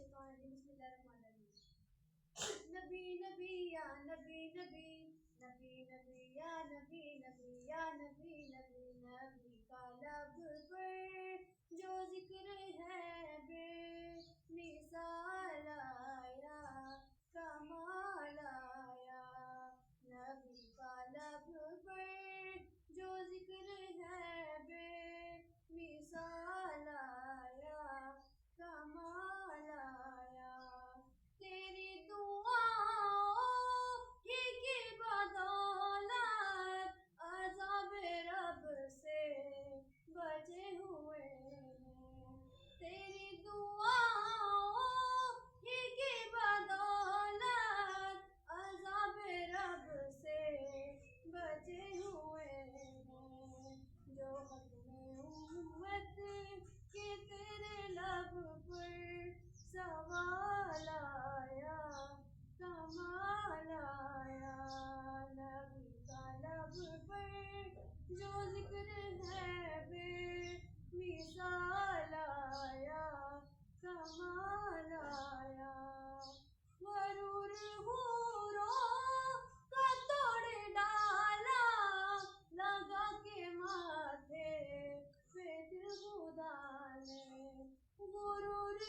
الشیطان الرجیم بسم اللہ الرحمن الرحیم نبی نبی یا نبی نبی نبی نبی یا نبی نبی یا نبی نبی نبی کا لب پر جو ذکر ہے بے مثال آیا کمال آیا نبی کا لب پر جو ذکر ہے بے مثال آیا کمال آیا تیری دعاؤں کی بدولت عذاب رب سے بچے ہوئے ہیں تیری دعاؤں کی بدولت عذاب رب سے بچے ہوئے ہیں جو ختم امت کے تیرے لب پر سوال آیا کمال آیا نبی کا لب پر جو ذکر ہے بے مثال آیا کمال آیا غرور حوروں کا توڑ ڈالا لگا کے ماتھے پہ دل خدا نے غرور